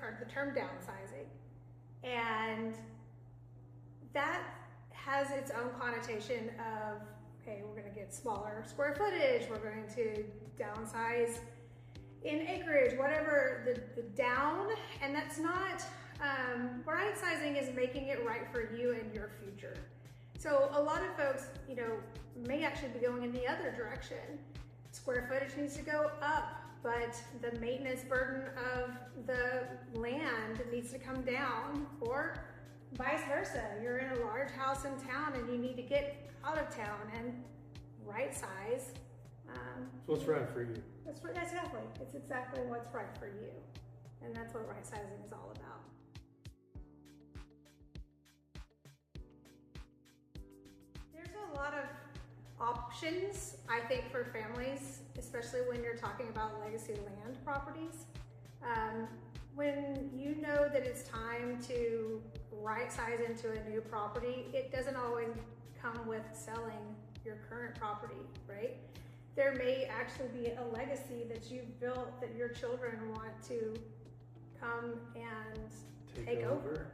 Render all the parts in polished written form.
or the term downsizing. And that has its own connotation of, okay, we're going to get smaller square footage, we're going to downsize in acreage, whatever the down, and that's not, right sizing is making it right for you and your future. So a lot of folks, you know, may actually be going in the other direction. Square footage needs to go up, but the maintenance burden of the land needs to come down, or vice versa. You're in a large house in town and you need to get out of town and right size. So what's right for you? That's exactly. It's exactly what's right for you. And that's what right sizing is all about. There's a lot of options, I think, for families, especially when you're talking about legacy land properties. When you know that it's time to right size into a new property, it doesn't always come with selling your current property, right? There may actually be a legacy that you've built that your children want to come and take over,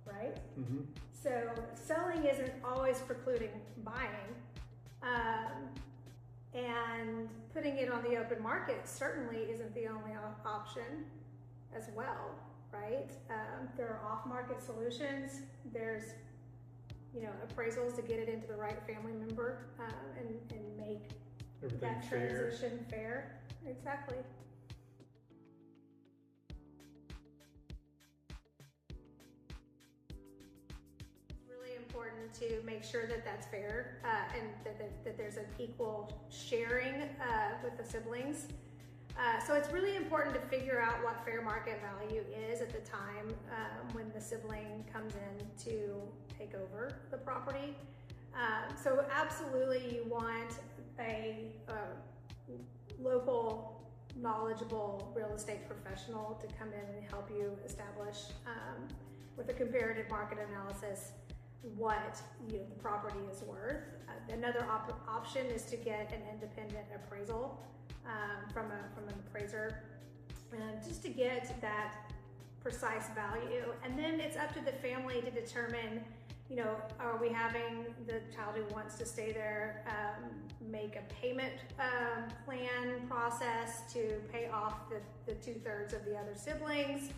right? Mm-hmm. So selling isn't always precluding buying, and putting it on the open market certainly isn't the only option as well, right? There are off-market solutions. There's, you know, appraisals to get it into the right family member, and make everything that transition fair. Exactly. It's really important to make sure that that's fair, and that there's an equal sharing with the siblings. So it's really important to figure out what fair market value is at the time when the sibling comes in to take over the property. So absolutely you want a local, knowledgeable real estate professional to come in and help you establish with a comparative market analysis what the property is worth. Another option is to get an independent appraisal from an appraiser, and just to get that precise value. And then it's up to the family to determine, are we having the child who wants to stay there make a payment plan process to pay off the 2/3 of the other siblings,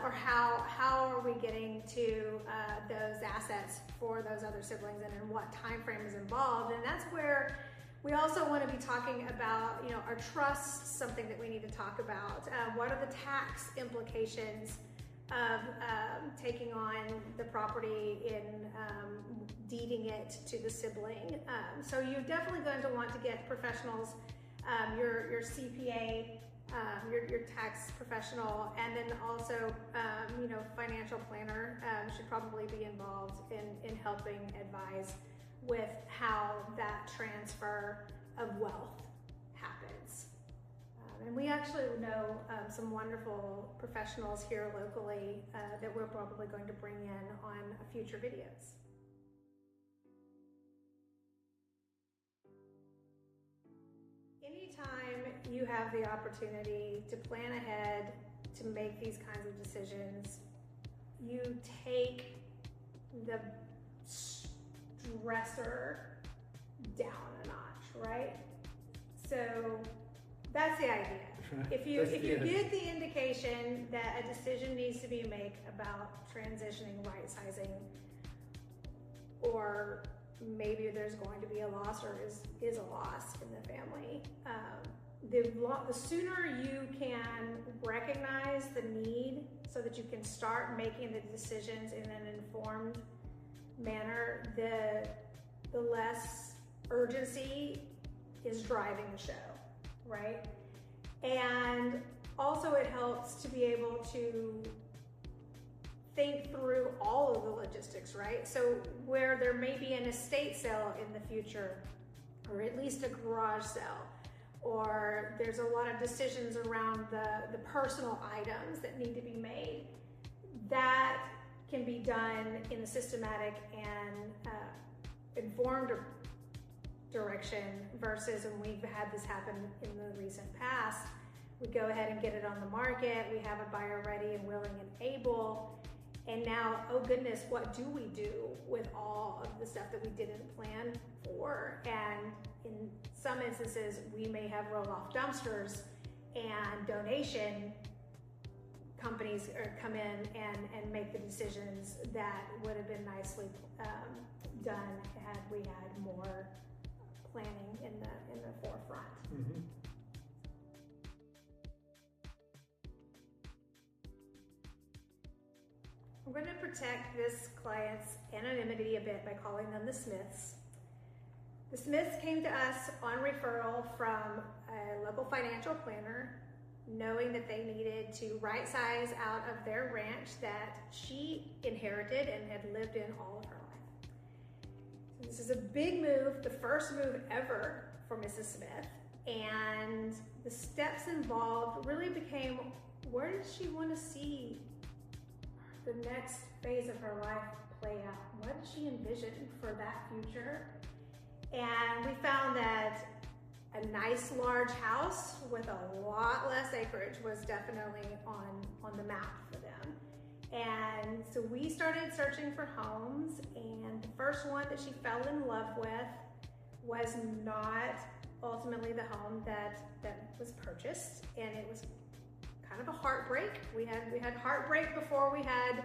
or how are we getting to those assets for those other siblings, and in what time frame is involved. And that's where we also want to be talking about, our trust, something that we need to talk about. What are the tax implications of taking on the property in deeding it to the sibling? So you're definitely going to want to get professionals, your CPA, your tax professional, and then also, financial planner should probably be involved in helping advise with how that transfer of wealth happens. And we actually know some wonderful professionals here locally that we're probably going to bring in on future videos. Anytime you have the opportunity to plan ahead, to make these kinds of decisions, you take the stressor down a notch, right? So that's the idea. If you get the indication that a decision needs to be made about transitioning, right sizing, or maybe there's going to be a loss or is a loss in the family, the sooner you can recognize the need so that you can start making the decisions in an informed manner, the less urgency is driving the show, right? And also it helps to be able to think through all of the logistics, right? So where there may be an estate sale in the future, or at least a garage sale, or there's a lot of decisions around the personal items that need to be made, that can be done in a systematic and informed direction versus, and we've had this happen in the recent past, We go ahead and get it on the market. We have a buyer ready and willing and able. And now, oh goodness, what do we do with all of the stuff that we didn't plan for? And in some instances, we may have roll-off dumpsters and donation companies come in and make the decisions that would have been nicely done had we had more planning in the forefront. Mm-hmm. I'm going to protect this client's anonymity a bit by calling them the Smiths. The Smiths came to us on referral from a local financial planner, knowing that they needed to right size out of their ranch that she inherited and had lived in all of her life. So this is a big move, the first move ever for Mrs. Smith, and the steps involved really became, where does she want to see the next phase of her life play out? What does she envision for that future? And we found that a nice large house with a lot less acreage was definitely on the map for them. And so we started searching for homes, and the first one that she fell in love with was not ultimately the home that was purchased, and it was kind of a heartbreak. We had heartbreak before we had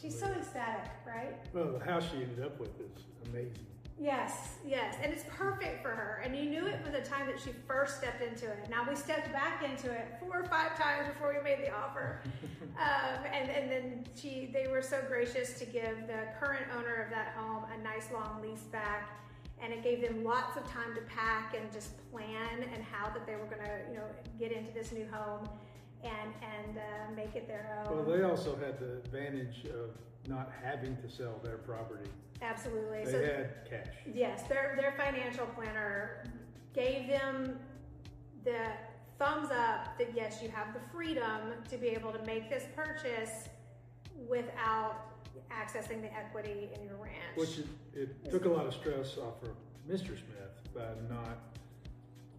she's so ecstatic, right? Well, the house she ended up with is amazing. Yes, and it's perfect for her. And you knew it from the time that she first stepped into it. Now we stepped back into it 4 or 5 times before we made the offer. And then they were so gracious to give the current owner of that home a nice long lease back. And it gave them lots of time to pack and just plan and how that they were gonna, get into this new home and make it their own. Well, they also had the advantage of not having to sell their property. Absolutely. They had cash. Yes, their financial planner gave them the thumbs up that yes, you have the freedom to be able to make this purchase without accessing the equity in your ranch. Which it took a lot of stress off of Mr. Smith by not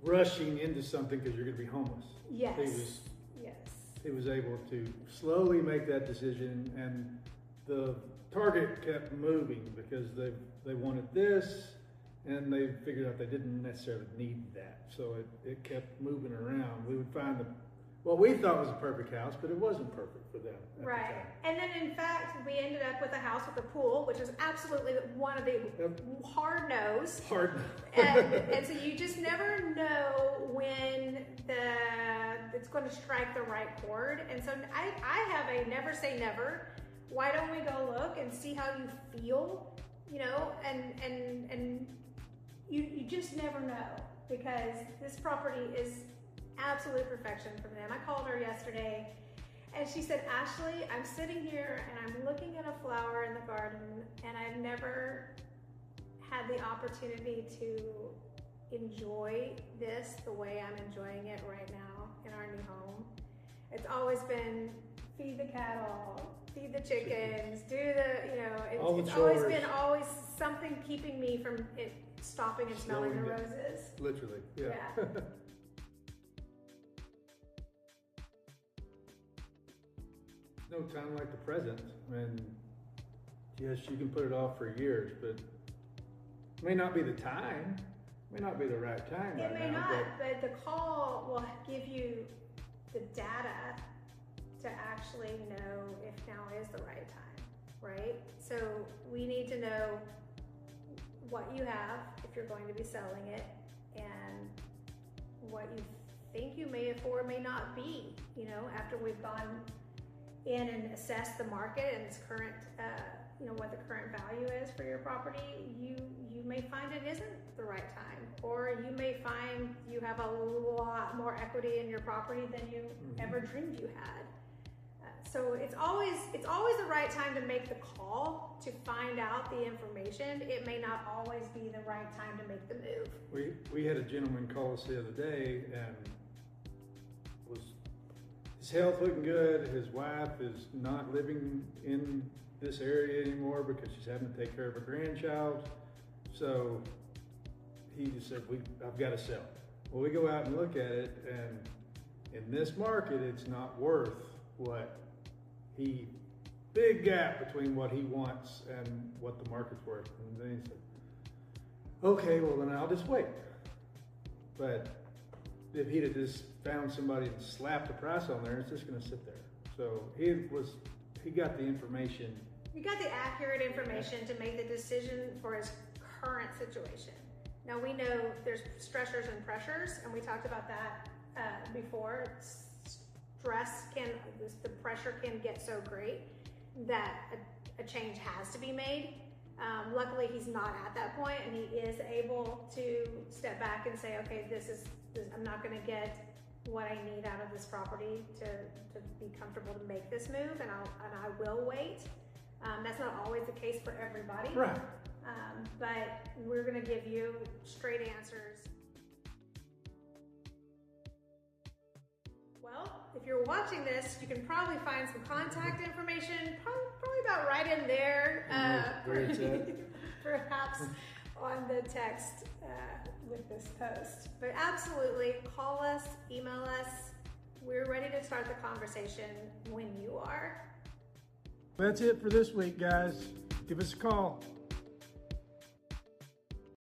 rushing into something because you're going to be homeless. Yes. He was able to slowly make that decision, and the target kept moving because they wanted this, and they figured out they didn't necessarily need that. So it kept moving around. We would find what we thought was a perfect house, but it wasn't perfect for them at right. the time. And then in fact, we ended up with a house with a pool, which is absolutely one of the hard no's. And so you just never know when it's going to strike the right chord. And so I have a never say never. Why don't we go look and see how you feel, and you just never know, because this property is absolute perfection for them. I called her yesterday and she said, Ashley, I'm sitting here and I'm looking at a flower in the garden, and I've never had the opportunity to enjoy this the way I'm enjoying it right now in our new home. It's always been feed the cattle, feed the chickens, do it's always been something keeping me from it stopping and smelling the roses. Literally, yeah. No time like the present. I mean, yes, you can put it off for years, but it may not be the time. It may not be the right time right now. It may not, but the call will give you the data to actually know if now is the right time, right? So we need to know what you have if you're going to be selling it, and what you think you may afford may not be, after we've gone in and assessed the market and its current, what the current value is for your property. You may find it isn't the right time, or you may find you have a lot more equity in your property than you ever dreamed you had. So it's always the right time to make the call to find out the information. It may not always be the right time to make the move. We had a gentleman call us the other day, and his health looking good. His wife is not living in this area anymore because she's having to take care of a grandchild. So he just said, I've got to sell. Well, we go out and look at it, and in this market, it's not worth what big gap between what he wants and what the market's worth. And then he said, okay, well then I'll just wait. But if he'd have just found somebody and slapped a price on there, it's just going to sit there. So he got the information. You got the accurate information to make the decision for his current situation. Now we know there's stressors and pressures, and we talked about that before. The pressure can get so great that a change has to be made. Luckily, he's not at that point, and he is able to step back and say, okay, I'm not going to get what I need out of this property to be comfortable to make this move, and I will wait. That's not always the case for everybody. Right. But we're going to give you straight answers. Well, if you're watching this, you can probably find some contact information, probably about right in there. Where it's at. Perhaps on the text with this post. But absolutely, call us, email us. We're ready to start the conversation when you are. That's it for this week, guys. Give us a call.